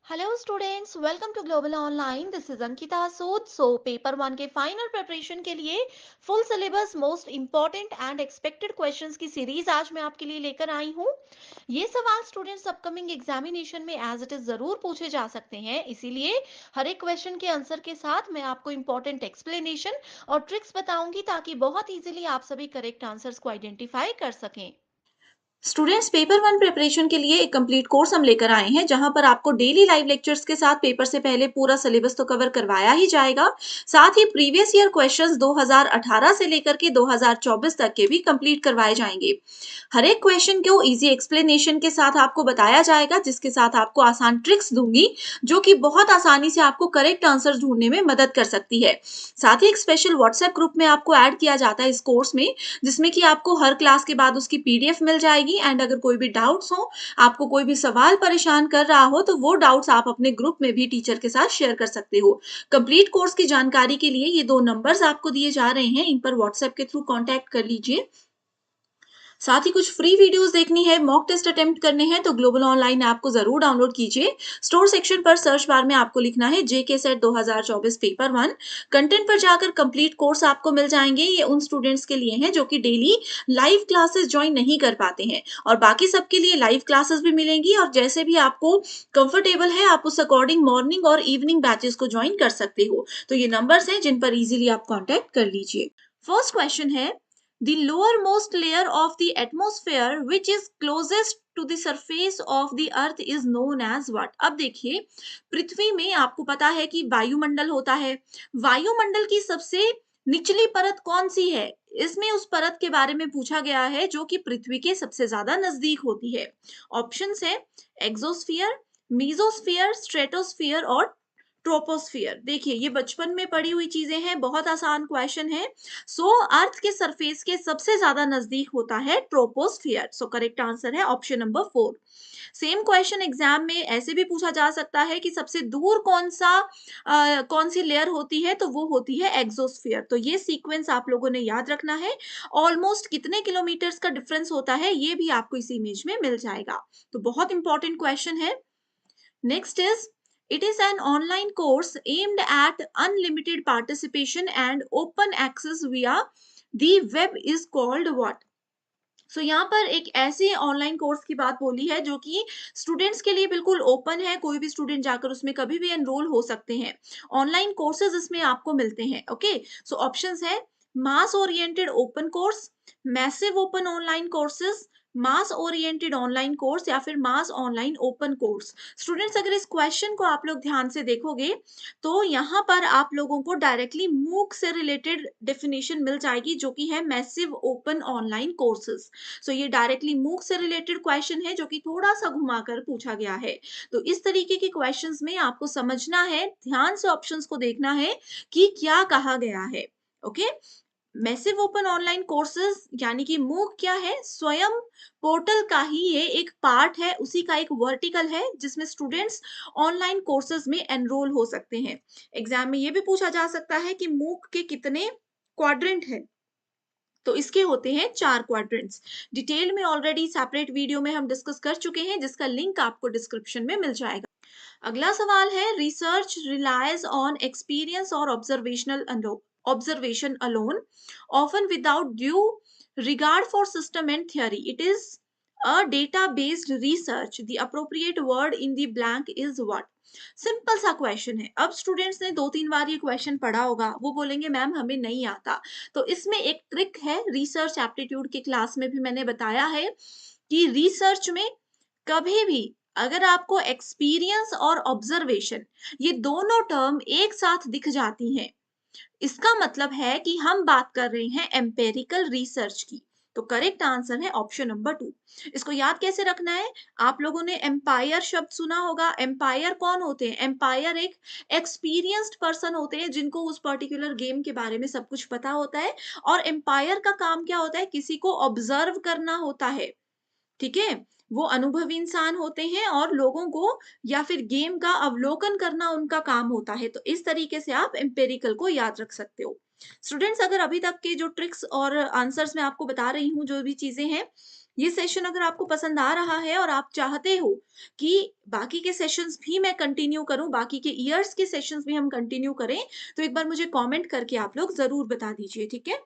Hello students, welcome to global online. This is Ankita Sood. Paper one के final preparation के लिए full syllabus most important and expected questions की series आज मैं आपके लिए लेकर आई हूँ। ये सवाल स्टूडेंट्स अपकमिंग एग्जामिनेशन में एज इट इज जरूर पूछे जा सकते हैं, इसीलिए हर एक क्वेश्चन के आंसर के साथ मैं आपको इंपॉर्टेंट एक्सप्लेनेशन और ट्रिक्स बताऊंगी ताकि बहुत इजीली आप सभी करेक्ट आंसर्स को आइडेंटिफाई कर सकें। स्टूडेंट्स पेपर वन प्रिपरेशन के लिए एक कंप्लीट कोर्स हम लेकर आए हैं जहां पर आपको डेली लाइव लेक्चर्स के साथ पेपर से पहले पूरा सिलेबस तो कवर करवाया ही जाएगा। साथ ही प्रीवियस ईयर क्वेश्चंस 2018 से लेकर के 2024 तक के भी कंप्लीट करवाए जाएंगे। हर एक क्वेश्चन को इजी एक्सप्लेनेशन के साथ आपको बताया जाएगा, जिसके साथ आपको आसान ट्रिक्स दूंगी जो कि बहुत आसानी से आपको करेक्ट आंसर ढूंढने में मदद कर सकती है। साथ ही एक स्पेशल व्हाट्सएप ग्रुप में आपको ऐड किया जाता है इस कोर्स में, जिसमें कि आपको हर क्लास के बाद उसकी पीडीएफ मिल जाएगी। एंड अगर कोई भी डाउट्स हो, आपको कोई भी सवाल परेशान कर रहा हो, तो वो डाउट्स आप अपने ग्रुप में भी टीचर के साथ शेयर कर सकते हो। कंप्लीट कोर्स की जानकारी के लिए ये 2 नंबर्स आपको दिए जा रहे हैं, इन पर व्हाट्सएप के थ्रू कांटेक्ट कर लीजिए। साथ ही कुछ फ्री वीडियोस देखनी है, मॉक टेस्ट अटेम्प्ट करने हैं, तो ग्लोबल ऑनलाइन ऐप को जरूर डाउनलोड कीजिए। स्टोर सेक्शन पर सर्च बार में आपको लिखना है जेके सेट 2024 पेपर वन। कंटेंट पर जाकर कंप्लीट कोर्स आपको मिल जाएंगे। ये उन स्टूडेंट्स के लिए हैं जो कि डेली लाइव क्लासेस ज्वाइन नहीं कर पाते हैं, और बाकी सबके लिए लाइव क्लासेस भी मिलेंगी, और जैसे भी आपको कंफर्टेबल है आप उस अकॉर्डिंग मॉर्निंग और इवनिंग बैचेस को ज्वाइन कर सकते हो। तो ये नंबर्स हैं जिन पर इजीली आप कॉन्टेक्ट कर लीजिए। फर्स्ट क्वेश्चन है, the lowermost layer of the atmosphere which is closest to the surface of the earth is known as what? अब देखिए, पृथ्वी में आपको पता है कि वायुमंडल होता है। वायुमंडल की सबसे निचली परत कौन सी है? इसमें उस परत के बारे में पूछा गया है जो कि पृथ्वी के सबसे ज्यादा नजदीक होती है। ऑप्शंस है एक्सोस्फियर, मीजोस्फियर, स्ट्रेटोस्फियर और ट्रोपोस्फियर। देखिए, ये बचपन में पढ़ी हुई चीजें हैं, बहुत आसान क्वेश्चन है। अर्थ के सरफेस के सबसे ज्यादा नजदीक होता है ट्रोपोस्फियर। करेक्ट आंसर है option number 4। Same question exam में ऐसे भी पूछा जा सकता है कि सबसे दूर कौन सी लेयर होती है, तो वो होती है एक्सोस्फियर। तो ये सीक्वेंस आप लोगों ने याद रखना है। ऑलमोस्ट कितने किलोमीटर्स का डिफरेंस होता है ये भी आपको इस इमेज में मिल जाएगा। तो बहुत इंपॉर्टेंट क्वेश्चन है। Next is, it is an online course aimed at unlimited participation and open access via the web is called what? यहाँ पर एक ऐसे ऑनलाइन कोर्स की बात बोली है जो कि स्टूडेंट्स के लिए बिल्कुल ओपन है, कोई भी स्टूडेंट जाकर उसमें कभी भी एनरोल हो सकते हैं। ऑनलाइन कोर्सेज इसमें आपको मिलते हैं। ओके, ऑप्शंस है mass oriented open course, massive open online courses, mass oriented online course या फिर mass online open course. Students, अगर इस क्वेश्चन को आप लोग ध्यान से देखोगे तो यहाँ पर आप लोगों को डायरेक्टली मूक से रिलेटेड डेफिनेशन मिल जाएगी जो कि है मैसिव ओपन ऑनलाइन कोर्सेज। ये डायरेक्टली मूक से रिलेटेड क्वेश्चन है जो कि थोड़ा सा घुमाकर पूछा गया है। तो इस तरीके के क्वेश्चंस में आपको समझना है, ध्यान से ऑप्शंस को देखना है कि क्या कहा गया है। Okay, massive open online courses यानी कि मूक क्या है? स्वयं पोर्टल का ही ये एक पार्ट है, उसी का एक वर्टिकल है जिसमें स्टूडेंट्स ऑनलाइन कोर्सेज में एनरोल हो सकते हैं। एग्जाम में ये भी पूछा जा सकता है कि मूक के कितने क्वाड्रेंट है, तो इसके होते हैं 4 क्वाड्रेंट्स। डिटेल में ऑलरेडी सेपरेट वीडियो में हम डिस्कस कर चुके हैं, जिसका लिंक आपको डिस्क्रिप्शन में मिल जाएगा। अगला सवाल है, रिसर्च रिलायज ऑन एक्सपीरियंस और observation alone, often without due regard for system and theory. It is a data based research. The appropriate word in the blank is what? Simple सा question है। अब students ने 2-3 बार ये question पढ़ा होगा, वो बोलेंगे मैम हमें नहीं आता। तो इसमें एक ट्रिक है, रिसर्च एप्टीट्यूड की क्लास में भी मैंने बताया है कि रिसर्च में कभी भी अगर आपको एक्सपीरियंस और ऑब्जर्वेशन ये दोनों टर्म एक साथ दिख जाती हैं, इसका मतलब है कि हम बात कर रहे हैं एम्पेरिकल रिसर्च की। तो करेक्ट आंसर है ऑप्शन नंबर 2। इसको याद कैसे रखना है? आप लोगों ने एम्पायर शब्द सुना होगा। एम्पायर कौन होते हैं? एम्पायर एक एक्सपीरियंस्ड पर्सन होते हैं जिनको उस पर्टिकुलर गेम के बारे में सब कुछ पता होता है। और एम्पायर का काम क्या होता है? किसी को ऑब्जर्व करना होता है। ठीक है, वो अनुभवी इंसान होते हैं और लोगों को या फिर गेम का अवलोकन करना उनका काम होता है। तो इस तरीके से आप एम्पेरिकल को याद रख सकते हो। स्टूडेंट्स, अगर अभी तक के जो ट्रिक्स और आंसर्स मैं आपको बता रही हूँ, जो भी चीजें हैं, ये सेशन अगर आपको पसंद आ रहा है और आप चाहते हो कि बाकी के सेशंस भी मैं कंटिन्यू करूं, बाकी के ईयर्स के सेशंस भी हम कंटिन्यू करें, तो एक बार मुझे कमेंट करके आप लोग जरूर बता दीजिए, ठीक है।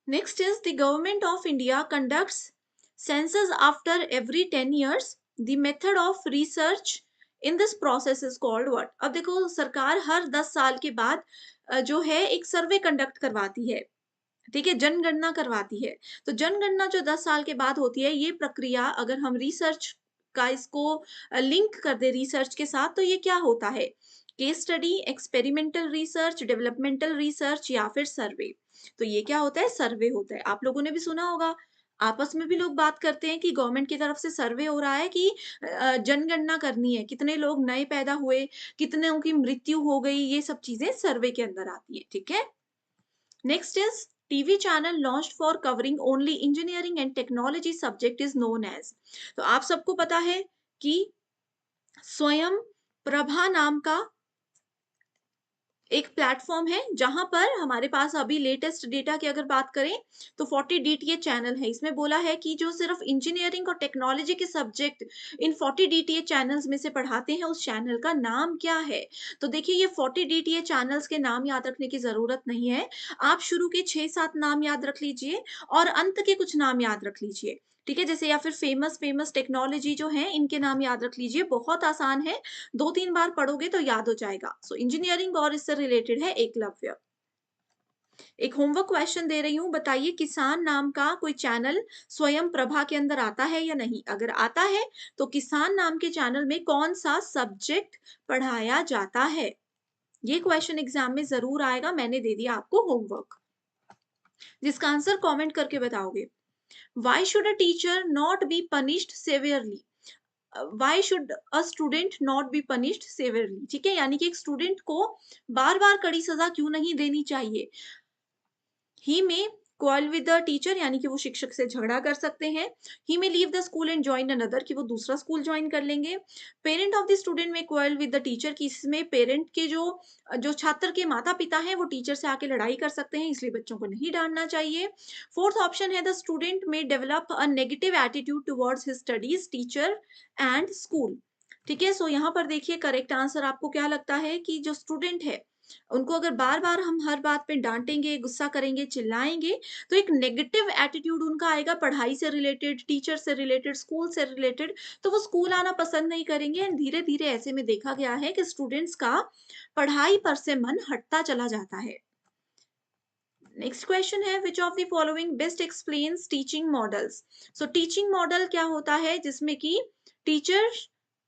Next is the government of India conducts census after every 10 years. The method of research in this process is called what. अब देखो, सरकार हर 10 साल के बाद जो है एक सर्वे कंडक्ट करवाती है, ठीक है, जनगणना करवाती है। तो जनगणना जो 10 साल के बाद होती है, ये प्रक्रिया अगर हम रिसर्च का इसको लिंक कर दे रिसर्च के साथ, तो ये क्या होता है? Case study, experimental research, developmental research या फिर सर्वे। तो ये क्या होता है? सर्वे होता है। आप लोगों ने भी सुना होगा, आपस में भी लोग बात करते हैं कि गवर्नमेंट की तरफ से सर्वे हो रहा है कि जनगणना करनी है, कितने लोग नए पैदा हुए, कितने की मृत्यु हो गई, ये सब चीजें सर्वे के अंदर आती है, ठीक है। Next is TV channel launched for covering only engineering and technology subject is known as। तो आप सबको पता है कि स्वयं प्रभा नाम का एक प्लेटफॉर्म है जहां पर हमारे पास अभी लेटेस्ट डेटा की अगर बात करें तो 40 डीटीए चैनल है। इसमें बोला है कि जो सिर्फ इंजीनियरिंग और टेक्नोलॉजी के सब्जेक्ट इन 40 डीटीए चैनल्स में से पढ़ाते हैं, उस चैनल का नाम क्या है? तो देखिए, ये 40 डीटीए चैनल्स के नाम याद रखने की जरूरत नहीं है। आप शुरू के 6-7 नाम याद रख लीजिए और अंत के कुछ नाम याद रख लीजिए, ठीक है। जैसे या फिर फेमस फेमस टेक्नोलॉजी जो है, इनके नाम याद रख लीजिए, बहुत आसान है, 2-3 बार पढ़ोगे तो याद हो जाएगा। सो इंजीनियरिंग और इससे रिलेटेड है एकलव्य। एक होमवर्क क्वेश्चन दे रही हूँ, बताइए किसान नाम का कोई चैनल स्वयं प्रभा के अंदर आता है या नहीं? अगर आता है तो किसान नाम के चैनल में कौन सा सब्जेक्ट पढ़ाया जाता है? ये क्वेश्चन एग्जाम में जरूर आएगा, मैंने दे दिया आपको होमवर्क, जिसका आंसर कमेंट करके बताओगे। Why should a teacher not be punished severely? Why should a student not be punished severely, ठीक है, यानी कि एक स्टूडेंट को बार बार कड़ी सजा क्यों नहीं देनी चाहिए? ही में क्वारल विद द टीचर, यानी कि वो शिक्षक से झगड़ा कर सकते हैं। ही में leave the school and join another, कि वो दूसरा स्कूल ज्वाइन कर लेंगे। पेरेंट ऑफ द स्टूडेंट में क्वारल विद द टीचर, कि इसमें पेरेंट के जो जो छात्र के माता पिता हैं वो टीचर से आके लड़ाई कर सकते हैं, इसलिए बच्चों को नहीं डांटना चाहिए। फोर्थ ऑप्शन है द स्टूडेंट में develop a negative attitude towards his studies, teacher and school, ठीक है। सो यहाँ पर देखिए, करेक्ट आंसर आपको क्या लगता है कि जो स्टूडेंट है उनको अगर बार-बार हम हर बात पे डाँटेंगे, गुस्सा करेंगे, चिल्लाएँगे, तो एक नेगेटिव एटीट्यूड उनका आएगा पढ़ाई से रिलेटेड, टीचर से रिलेटेड, स्कूल से रिलेटेड, तो वो स्कूल आना पसंद नहीं करेंगे एंड धीरे-धीरे ऐसे में देखा गया है कि स्टूडेंट्स का पढ़ाई पर से मन हटता चला जाता है। नेक्स्ट क्वेश्चन है, which of the following best explains teaching models. So teaching model क्या होता है? जिसमें कि टीचर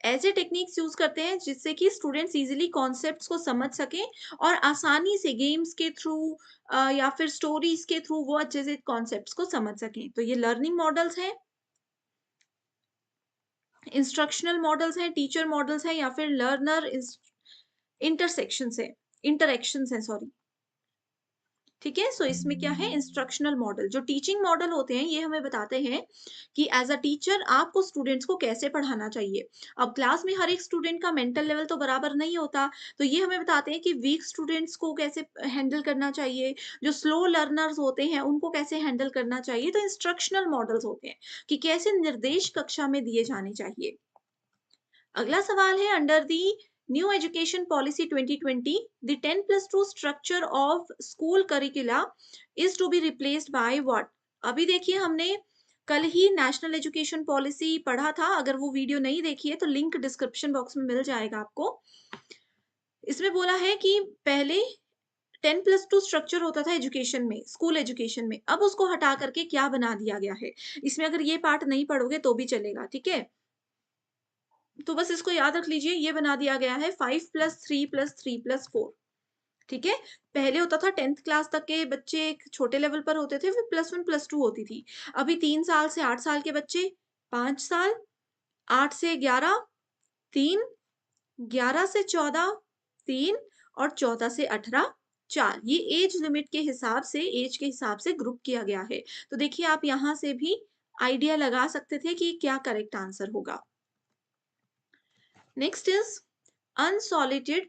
ऐसे टेक्निक्स यूज करते हैं जिससे कि स्टूडेंट्स इजीली कॉन्सेप्ट्स को समझ सकें और आसानी से गेम्स के थ्रू या फिर स्टोरीज के थ्रू वो अच्छे से कॉन्सेप्ट्स को समझ सकें। तो ये लर्निंग मॉडल्स हैं, इंस्ट्रक्शनल मॉडल्स हैं, टीचर मॉडल्स हैं या फिर लर्नर इंटरसेक्शंस है, इंटरेक्शंस है, सॉरी, ठीक है। सो इसमें क्या है? Instructional model. जो टीचिंग मॉडल होते हैं ये हमें बताते हैं कि एज अ टीचर आपको स्टूडेंट्स को कैसे पढ़ाना चाहिए। अब क्लास में हर एक स्टूडेंट का मेंटल लेवल तो बराबर नहीं होता, तो ये हमें बताते हैं कि वीक स्टूडेंट्स को कैसे हैंडल करना चाहिए, जो स्लो लर्नर्स होते हैं उनको कैसे हैंडल करना चाहिए। तो इंस्ट्रक्शनल मॉडल्स होते हैं कि कैसे निर्देश कक्षा में दिए जाने चाहिए। अगला सवाल है, under the new education policy 2020 the 10+2 structure of school curricula is to be replaced by what. अभी देखिए, हमने कल ही नेशनल एजुकेशन पॉलिसी पढ़ा था, अगर वो वीडियो नहीं देखी है तो लिंक डिस्क्रिप्शन बॉक्स में मिल जाएगा आपको। इसमें बोला है कि पहले 10+2 स्ट्रक्चर होता था एजुकेशन में, स्कूल एजुकेशन में, अब उसको हटा करके क्या बना दिया गया है। इसमें अगर ये पार्ट नहीं पढ़ोगे तो भी चलेगा, ठीक है। तो बस इसको याद रख लीजिए, ये बना दिया गया है 5+3+3+4, ठीक है। पहले होता था 10th क्लास तक के बच्चे एक छोटे लेवल पर होते थे, फिर +1 +2 होती थी। अभी 3 साल से 8 साल के बच्चे, 5 साल, 8 से 11 3, 11 से 14 3 और 14 से 18 4। ये एज लिमिट के हिसाब से, एज के हिसाब से ग्रुप किया गया है। तो देखिए, आप यहाँ से भी आइडिया लगा सकते थे कि क्या करेक्ट आंसर होगा। Next is unsolicited,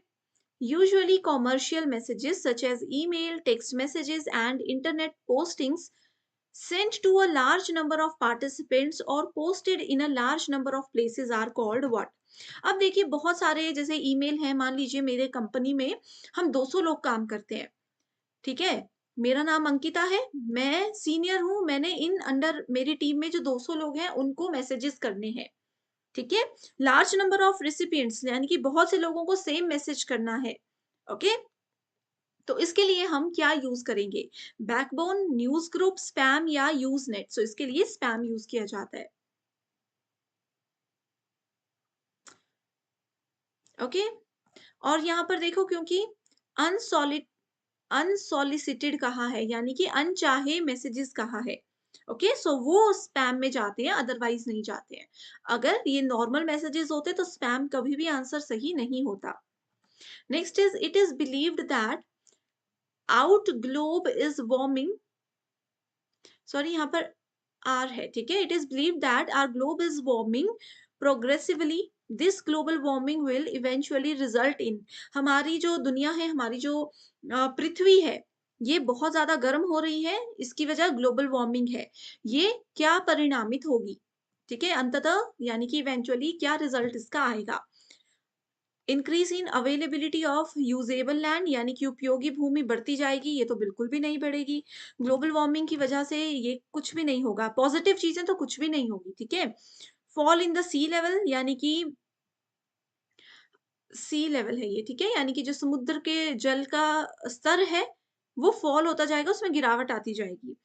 usually commercial messages such as email, text messages, and internet postings sent to a large number of participants or posted in a large number of places are called what? अब देखिए बहुत सारे जैसे email हैं, मान लीजिए मेरे company में हम 200 लोग काम करते हैं, ठीक है? मेरा नाम अंकिता है, मैं सीनियर हूँ, मैंने इन अंडर मेरी टीम में जो 200 लोग हैं उनको मैसेजेस करने हैं, ठीक है? लार्ज नंबर ऑफ रेसिपिएंट्स यानी कि बहुत से लोगों को सेम मैसेज करना है, ओके? तो इसके लिए हम क्या यूज करेंगे? बैकबोन, न्यूज़ ग्रुप, स्पैम या यूज़नेट? सो इसके लिए स्पैम यूज किया जाता है, ओके? और यहाँ पर देखो क्योंकि अनसॉलिड अनसॉलिसिटेड कहा है यानी कि अनचाहे मैसेजेस कहा है, ओके? सो वो स्पैम में जाते हैं, अदरवाइज नहीं जाते हैं। अगर ये नॉर्मल मैसेजेस होते तो स्पैम कभी भी आंसर सही नहीं होता। Next is it is believed that out globe is warming, sorry यहाँ पर आर है, ठीक है? It is believe that our globe is warming progressively, this global warming will eventually result in, हमारी जो दुनिया है, हमारी जो पृथ्वी है, ये बहुत ज्यादा गर्म हो रही है, इसकी वजह ग्लोबल वार्मिंग है। ये क्या परिणामित होगी, ठीक है? अंततः यानी कि इवेंचुअली क्या रिजल्ट इसका आएगा? Increase in availability of usable land यानी कि उपयोगी भूमि बढ़ती जाएगी, ये तो बिल्कुल भी नहीं बढ़ेगी। ग्लोबल वार्मिंग की वजह से ये कुछ भी नहीं होगा, पॉजिटिव चीजें तो कुछ भी नहीं होगी, ठीक है? Fall in the sea level यानी कि सी लेवल है ये, ठीक है? यानी कि जो समुद्र के जल का स्तर है वो फॉल होता जाएगा, उसमें गिरावट आती जाएगी।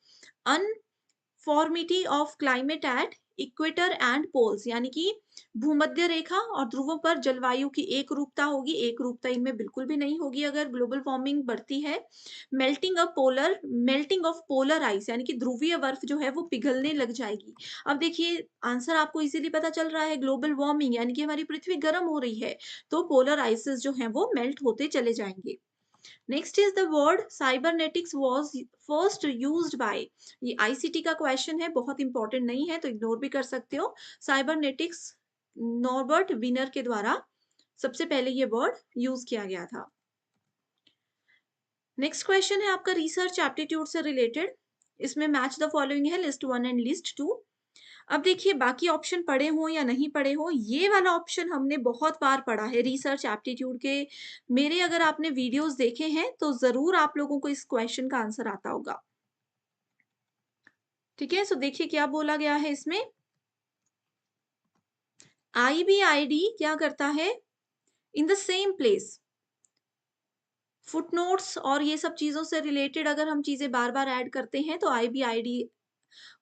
फॉर्मिटी of climate at equator and poles यानी कि भूमध्य रेखा और ध्रुवों पर जलवायु की एक रूपता होगी, एक रूपता इनमें बिल्कुल भी नहीं होगी अगर ग्लोबल वार्मिंग बढ़ती है। मेल्टिंग ऑफ पोलर आइस यानी कि ध्रुवीय बर्फ जो है वो पिघलने लग जाएगी। अब देखिए आंसर आपको इजीली पता चल रहा है, ग्लोबल वार्मिंग यानी कि हमारी पृथ्वी गर्म हो रही है, तो पोलर आइसेस जो है वो मेल्ट होते चले जाएंगे। Next is the word cybernetics was first used by, ये आईसीटी का क्वेश्चन है, बहुत इंपॉर्टेंट नहीं है तो इग्नोर भी कर सकते हो। साइबरनेटिक्स नॉर्बर्ट विनर के द्वारा सबसे पहले ये वर्ड यूज किया गया था। नेक्स्ट क्वेश्चन है आपका रिसर्च एप्टीट्यूड से रिलेटेड, इसमें मैच द फॉलोइंग है, लिस्ट 1 एंड लिस्ट 2। अब देखिए बाकी ऑप्शन पढ़े हो या नहीं पढ़े हो, ये वाला ऑप्शन हमने बहुत बार पढ़ा है रिसर्च एप्टीट्यूड के, मेरे अगर आपने वीडियोस देखे हैं तो जरूर आप लोगों को इस क्वेश्चन का आंसर आता होगा, ठीक है? सो देखिए क्या बोला गया है इसमें, आईबीआईडी क्या करता है, in the same place, footnotes और ये सब चीजों से रिलेटेड अगर हम चीजें बार बार ऐड करते हैं तो आईबीआईडी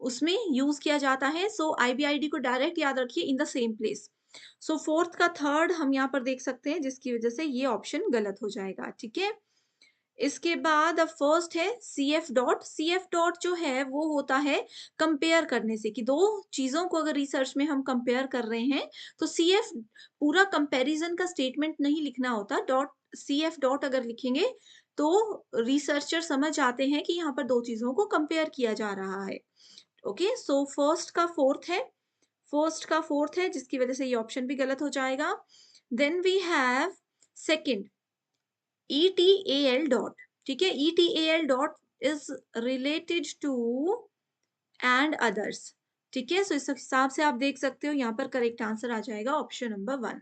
उसमें यूज किया जाता है। सो आईबीआईडी को डायरेक्ट याद रखिए, in the same place. So fourth का थर्ड हम यहाँ पर देख सकते हैं, जिसकी वजह से ये ऑप्शन गलत हो जाएगा, ठीक है? इसके बाद अब फर्स्ट है सीएफ डॉट, सीएफ डॉट जो है वो होता है कंपेयर करने से, कि दो चीजों को अगर रिसर्च में हम कंपेयर कर रहे हैं तो सीएफ पूरा कंपैरिजन का स्टेटमेंट नहीं लिखना होता, डॉट सीएफ डॉट अगर लिखेंगे तो रिसर्चर समझ आते हैं कि यहाँ पर दो चीजों को कंपेयर किया जा रहा है, ओके? सो फर्स्ट का फोर्थ है जिसकी वजह से ये ऑप्शन भी गलत हो जाएगा। Then we have second ETAL dot, ठीक है? ETAL dot is related to and others, ठीक है? सो इस हिसाब से आप देख सकते हो यहाँ पर करेक्ट आंसर आ जाएगा option number 1।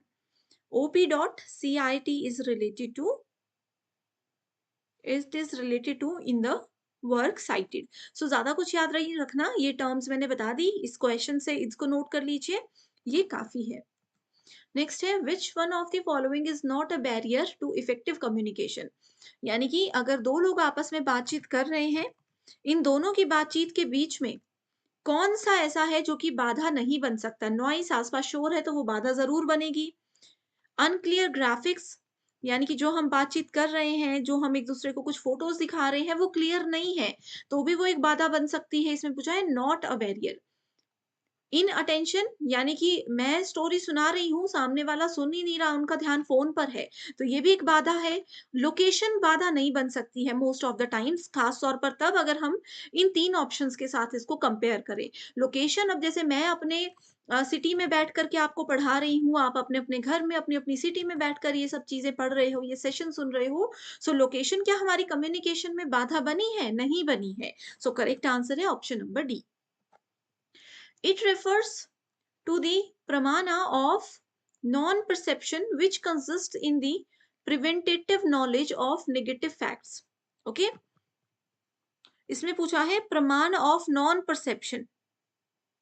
OP dot CIT is related to, it is related to in the work cited. So ज्यादा कुछ याद रही रखना, ये टर्म्स मैंने बता दी, इस क्वेश्चन से इसको नोट कर लीजिए, ये काफी है। नेक्स्ट है which one of the following is not a barrier to effective communication, यानी कि अगर दो लोग आपस में बातचीत कर रहे हैं, इन दोनों की बातचीत के बीच में कौन सा ऐसा है जो कि बाधा नहीं बन सकता? नॉइस, आसपास शोर है तो वो बाधा जरूर बनेगी। अनक्लियर ग्राफिक्स यानी कि जो हम बातचीत कर रहे हैं, जो हम एक दूसरे को कुछ फोटोज दिखा रहे हैं वो क्लियर नहीं है, तो भी वो एक बाधा बन सकती है, इसमें पूछा है not a barrier. In attention यानी कि मैं स्टोरी सुना रही हूँ, सामने वाला सुन ही नहीं रहा, उनका ध्यान फ़ोन पर है, तो ये भी एक बाधा है। लोकेशन बाधा नहीं बन सकती है मोस्ट ऑफ द टाइम्स, ख़ास तौर पर तब अगर हम इन 3 ऑप्शंस के साथ इसको कंपेयर करें। लोकेशन अब जैसे मैं अपने सिटी में बैठ कर के आपको पढ़ा रही हूँ, आप अपने-अपने घर में, अपनी-अपनी सिटी में बैठकर ये सब चीज़ें पढ़ रहे हो, ये सेशन सुन रहे हो, सो लोकेशन क्या हमारी कम्युनिकेशन में बाधा बनी है? नहीं बनी है। सो करेक्ट आंसर है option number D. It refers to the pramana of non-perception which consists in the preventative knowledge of negative facts. Okay? इसमें पूछा है प्रमाण ऑफ नॉन परसेप्शन,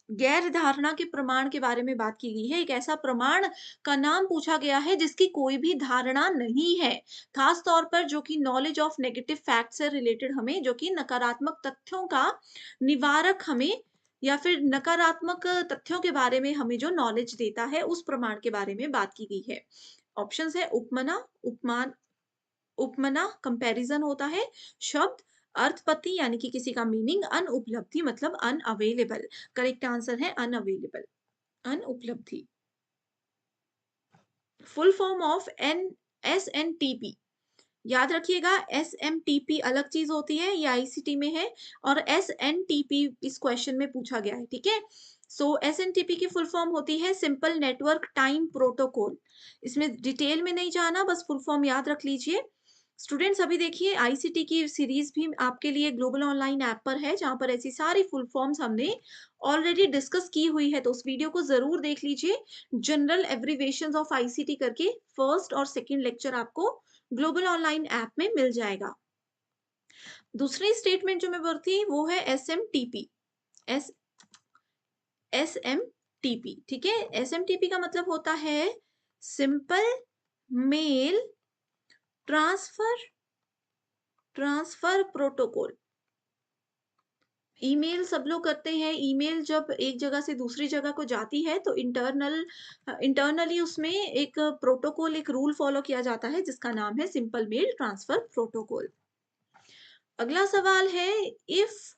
गैर धारणा के प्रमाण के बारे में बात की गई है। एक ऐसा प्रमाण का नाम पूछा गया है जिसकी कोई भी धारणा नहीं है, खास तौर पर जो कि नॉलेज ऑफ नेगेटिव फैक्ट से रिलेटेड, हमें जो कि नकारात्मक तथ्यों का निवारक हमें या फिर नकारात्मक तथ्यों के बारे में हमें जो नॉलेज देता है, उस प्रमाण के बारे में बात की गई है। ऑप्शंस है उपमना, उपमान, उपमना कंपैरिजन होता है, शब्द, अर्थपत्ति यानी कि किसी का मीनिंग, अनुपलब्धि मतलब अनअवेलेबल। करेक्ट आंसर है अनअवेलेबल, अनुपलब्धि। Full form of an SNTP, याद रखिएगा एसएमटीपी अलग चीज होती है, ये आईसीटी में है, और एसएनटीपी इस क्वेश्चन में पूछा गया है, ठीक है। सो एसएनटीपी की फुल फॉर्म होती है सिंपल नेटवर्क टाइम प्रोटोकॉल। इसमें डिटेल में नहीं जाना, बस फुल फॉर्म याद रख लीजिए। स्टूडेंट्स अभी देखिए आईसीटी की सीरीज भी आपके लिए ग्लोबल ऑनलाइन ऐप पर है, जहां पर ऐसी सारी फुल फॉर्म्स हमने ऑलरेडी डिस्कस की हुई है, तो उस वीडियो को जरूर देख लीजिए। जनरल एब्रीवेशंस ऑफ आईसीटी करके फर्स्ट और सेकंड लेक्चर आपको ग्लोबल ऑनलाइन ऐप में मिल जाएगा। दूसरी स्टेटमेंट जो मैं बोलती वो है एसएमटीपी, एस एसएमटीपी, ठीक है। एसएमटीपी का मतलब होता है simple mail transfer transfer protocol. Email सब लोग करते हैं, ईमेल जब एक जगह से दूसरी जगह को जाती है तो इंटरनली उसमें एक प्रोटोकॉल, एक रूल फॉलो किया जाता है जिसका नाम है सिंपल मेल ट्रांसफर प्रोटोकॉल। अगला सवाल है, if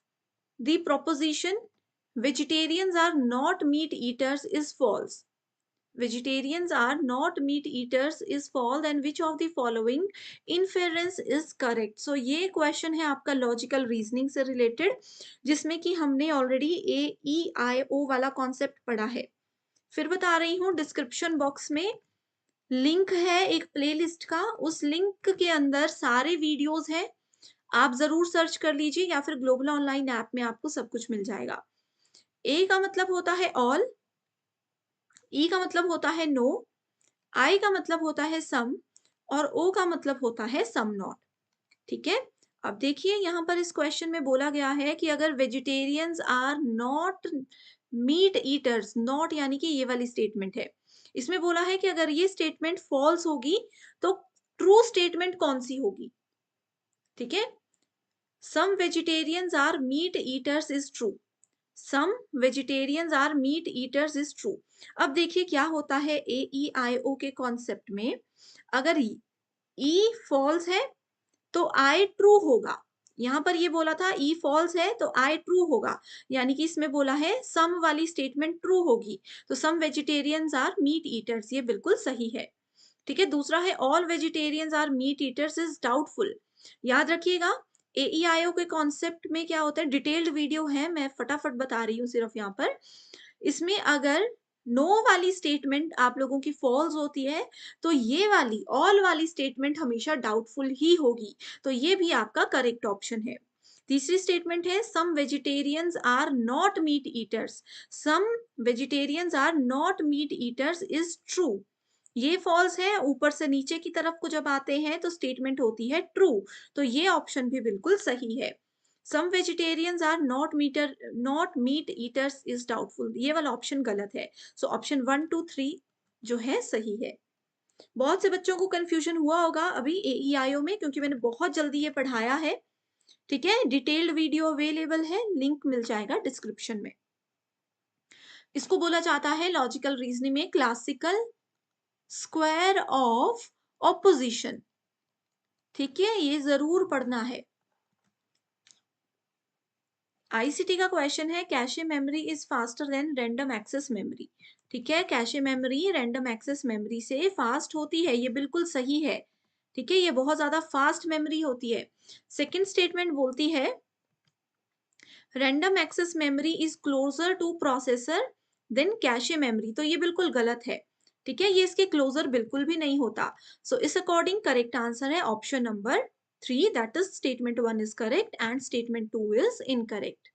the proposition vegetarians are not meat eaters is false, vegetarians are not meat eaters is false, and which of the following inference is correct? So ये क्वेश्चन है आपका logical reasoning से related, जिसमें कि हमने ऑलरेडी ए ई आई ओ वाला concept पढ़ा है। फिर बता रही हूँ, डिस्क्रिप्शन बॉक्स में लिंक है एक प्लेलिस्ट का, उस लिंक के अंदर सारे वीडियोस हैं, आप जरूर सर्च कर लीजिए, या फिर ग्लोबल ऑनलाइन ऐप में आपको सब कुछ मिल जाएगा। ए का मतलब होता है ऑल, ई का मतलब होता है नो, आई का मतलब होता है सम, और ओ का मतलब होता है सम नॉट, ठीक है। अब देखिए यहाँ पर इस क्वेश्चन में बोला गया है कि अगर vegetarians are not meat eaters, not यानी कि ये वाली स्टेटमेंट है, इसमें बोला है कि अगर ये स्टेटमेंट फॉल्स होगी तो ट्रू स्टेटमेंट कौन सी होगी, ठीक है। Some vegetarians are meat eaters is true, some vegetarians are meat eaters is true. अब देखिए क्या होता है ए ई आई ओ के कॉन्सेप्ट में, अगर ई फॉल्स है तो आई ट्रू होगा। यहाँ पर ये बोला था ई फॉल्स है तो आई ट्रू होगा, यानी कि इसमें बोला है सम वाली स्टेटमेंट ट्रू होगी, तो some vegetarians are meat eaters, ये बिल्कुल सही है, ठीक है। दूसरा है all vegetarians are meat eaters is doubtful. याद रखिएगा एईआईओ के कॉन्सेप्ट में क्या होता है, डिटेल्ड वीडियो है, मैं फटाफट बता रही हूँ सिर्फ यहाँ पर। इसमें अगर नो वाली स्टेटमेंट आप लोगों की फॉल्स होती है तो ये वाली ऑल वाली स्टेटमेंट हमेशा डाउटफुल ही होगी, तो ये भी आपका करेक्ट ऑप्शन है। तीसरी स्टेटमेंट है some vegetarians are not meat eaters, some vegetarians are not meat eaters is true, ये फॉल्स है, ऊपर से नीचे की तरफ को जब आते हैं तो स्टेटमेंट होती है ट्रू, तो ये ऑप्शन भी बिल्कुल सही है। Some vegetarians are not meat eaters is doubtful, ये वाला ऑप्शन गलत है। सो ऑप्शन 1 2 3 जो है सही है। बहुत से बच्चों को कंफ्यूजन हुआ होगा अभी एईआईओ में, क्योंकि मैंने बहुत जल्दी ये पढ़ाया है, ठीक है। डिटेल्ड वीडियो अवेलेबल है, लिंक मिल जाएगा डिस्क्रिप्शन में। इसको बोला जाता है लॉजिकल रीजनिंग में क्लासिकल स्क्वायर ऑफ ऑपोजिशन, ठीक है, ये जरूर पढ़ना है। आईसीटी का क्वेश्चन है, cache memory is faster than random access memory. ठीक है, cache memory random access memory से फास्ट होती है, ये बिल्कुल सही है। ठीक है, ये बहुत ज्यादा फास्ट मेमोरी होती है। सेकंड स्टेटमेंट बोलती है, random access memory is closer to processor than cache memory, तो ये बिल्कुल गलत है। ठीक है, ये इसके क्लोजर बिल्कुल भी नहीं होता। सो इस अकॉर्डिंग करेक्ट आंसर है option number 3, that is statement 1 is correct and statement 2 is incorrect.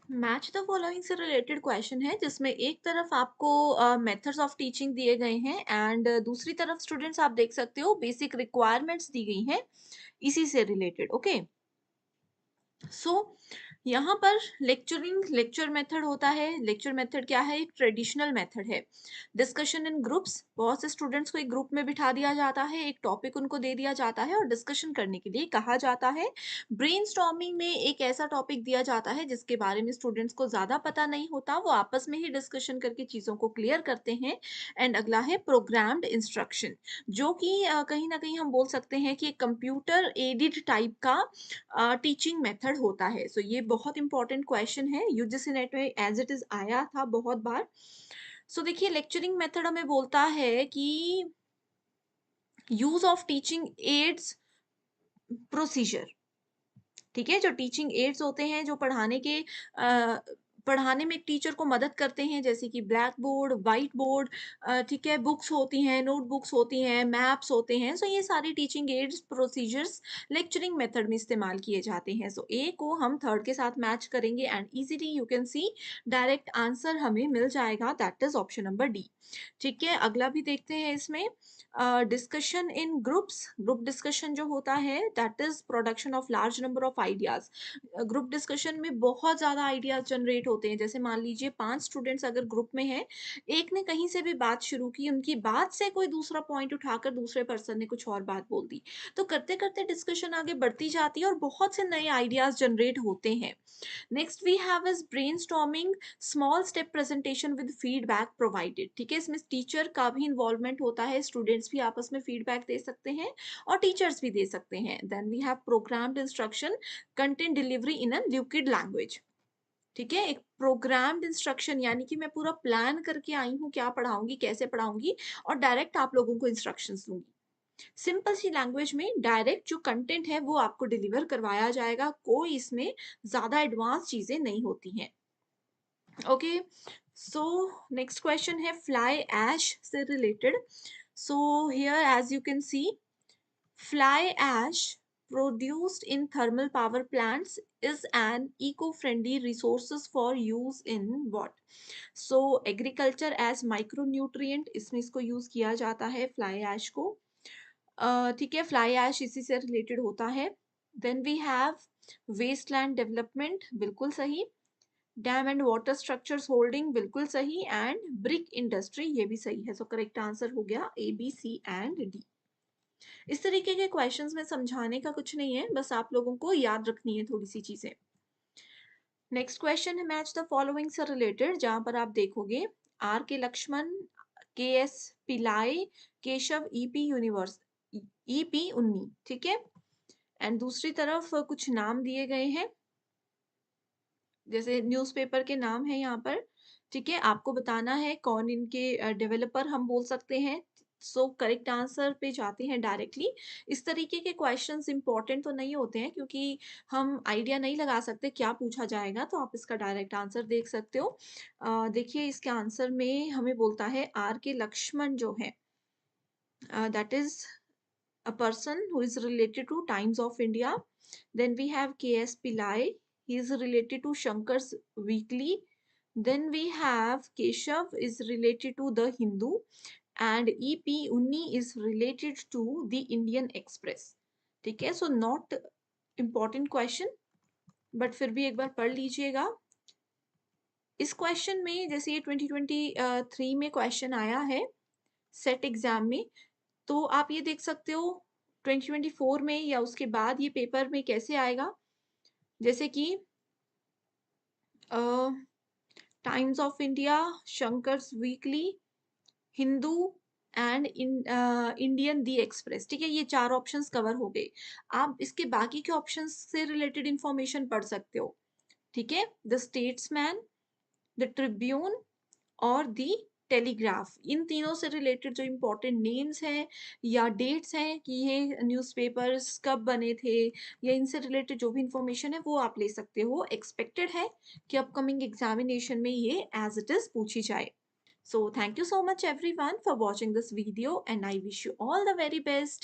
Match the following से रिलेटेड क्वेश्चन है, जिसमें एक तरफ आपको मेथड्स ऑफ टीचिंग दिए गए हैं एंड दूसरी तरफ स्टूडेंट्स आप देख सकते हो बेसिक रिक्वायरमेंट्स दी गई हैं इसी से रिलेटेड। ओके, सो यहाँ पर लेक्चर मेथड होता है। लेक्चर मेथड क्या है? एक ट्रेडिशनल मेथड है। डिस्कशन इन ग्रुप्स, बहुत से स्टूडेंट्स को एक ग्रुप में बिठा दिया जाता है, एक टॉपिक उनको दे दिया जाता है और डिस्कशन करने के लिए कहा जाता है। ब्रेनस्टॉर्मिंग में एक ऐसा टॉपिक दिया जाता है जिसके बारे में स्टूडेंट्स को ज्यादा पता नहीं होता, वो आपस में ही डिस्कशन करके चीजों को क्लियर करते हैं। एंड अगला है प्रोग्राम्ड इंस्ट्रक्शन, जो कि कहीं ना कहीं हम बोल सकते हैं कि एक कंप्यूटर एडेड टाइप का टीचिंग मेथड होता है। सो ये बहुत इंपॉर्टेंट क्वेश्चन है, यूजीसी नेट में एज इट इज आया था बहुत बार। सो देखिए, लेक्चरिंग मेथड हमें बोलता है कि use of teaching ads procedure. ठीक है, जो टीचिंग एड्स होते हैं, जो पढ़ाने में एक टीचर को मदद करते हैं, जैसे कि ब्लैक बोर्ड, व्हाइट बोर्ड, ठीक है, बुक्स होती हैं, नोटबुक्स होती हैं, मैप्स होते हैं। सो ये सारी teaching ads procedures lecturing method में इस्तेमाल किए जाते हैं। सो ए को हम थर्ड के साथ मैच करेंगे and easily you can C direct answer हमें मिल जाएगा, that is option number D. ठीक है, अगला भी देखते हैं इसमें। Discussion in groups, group discussion जो होता है that is production of large number of ideas. Group discussion में बहुत ज्यादा आइडियाज जनरेट होते हैं। जैसे मान लीजिए 5 स्टूडेंट्स अगर ग्रुप में हैं, एक ने कहीं से भी बात शुरू की, उनकी बात से कोई दूसरा पॉइंट उठाकर दूसरे पर्सन ने कुछ और बात बोल दी, तो करते करते डिस्कशन आगे बढ़ती जाती है और बहुत से नए आइडियाज जनरेट होते हैं। Next we have is brainstorming, small step presentation with feedback provided. ठीक है, इसमें टीचर का भी इन्वॉल्वमेंट होता है, स्टूडेंट्स भी आपस में फीडबैक दे सकते हैं और टीचर्स भी दे सकते हैं। Then we have programmed instruction, content delivery in a liquid language. ठीक है, एक प्रोग्राम्ड इंस्ट्रक्शन यानी कि मैं पूरा प्लान करके आई हूँ क्या पढ़ाऊंगी, कैसे पढ़ाऊंगी, और डायरेक्ट आप लोगों को इंस्ट्रक्शंस दूंगी। सिंपल सी लैंग्वेज में डायरेक्ट जो कंटेंट है वो आपको डिलीवर करवाया जाएगा, कोई इसमें ज्यादा एडवांस चीजें नहीं होती हैं। ओके, सो नेक्स्ट क्वेश्चन है फ्लाई ऐश से related. So here as you can see, fly ash produced in thermal power plants is an eco-friendly resources for use in what? So agriculture as micronutrient, इसमें इसको use किया जाता है fly ash को। ठीक है, fly ऐश इसी से रिलेटेड होता है। Then we have wasteland development, बिल्कुल सही। Dam and water structures holding, बिल्कुल सही। एंड ब्रिक इंडस्ट्री, ये भी सही है। सो करेक्ट आंसर हो गया ए, बी, सी एंड डी। इस तरीके के क्वेश्चंस में समझाने का कुछ नहीं है, बस आप लोगों को याद रखनी है थोड़ी सी चीजें। नेक्स्ट क्वेश्चन है मैच द फॉलोइंग से रिलेटेड, जहां पर आप देखोगे आर के लक्ष्मण, के एस पिलाई, केशव, ईपी यूनिवर्स, ईपी उन्नी। ठीक है, एंड दूसरी तरफ कुछ नाम दिए गए हैं, जैसे न्यूज़पेपर के नाम है यहाँ पर। ठीक है, आपको बताना है कौन इनके डेवलपर हम बोल सकते हैं। सो करेक्ट आंसर पे जाते हैं डायरेक्टली। इस तरीके के क्वेश्चंस इंपॉर्टेंट तो नहीं होते हैं, क्योंकि हम आइडिया नहीं लगा सकते क्या पूछा जाएगा, तो आप इसका डायरेक्ट आंसर देख सकते हो। देखिए, इसके आंसर में हमें बोलता है आर के लक्ष्मण जो है, that is a person who is related to Times of India. Then we have K.S. Pillai. He is related to Shankar's Weekly. Then we have Keshav is related to The Hindu. And E.P. Unni is related to The Indian Express. ठीक है, so not important question, but फिर भी एक बार पढ़ लीजिएगा। इस question में, जैसे ये 2023 में क्वेश्चन आया है सेट एग्जाम में, तो आप ये देख सकते हो 2024 में या उसके बाद ये पेपर में कैसे आएगा। जैसे कि Times of India, Shankar's Weekly, Hindu, and Indian the Express. ठीक है, ये 4 ऑप्शंस कवर हो गए। आप इसके बाकी के ऑप्शंस से रिलेटेड इंफॉर्मेशन पढ़ सकते हो। ठीक है, द स्टेट्समैन, द ट्रिब्यून और दी टेलीग्राफ, इन तीनों से रिलेटेड जो इम्पोर्टेंट नेम्स हैं या डेट्स हैं कि ये न्यूज़पेपर्स कब बने थे, या इनसे रिलेटेड जो भी इंफॉर्मेशन है वो आप ले सकते हो। एक्सपेक्टेड है कि अपकमिंग एग्जामिनेशन में ये एज इट इज पूछी जाए। So thank you so much everyone for watching this video and I wish you all the very best.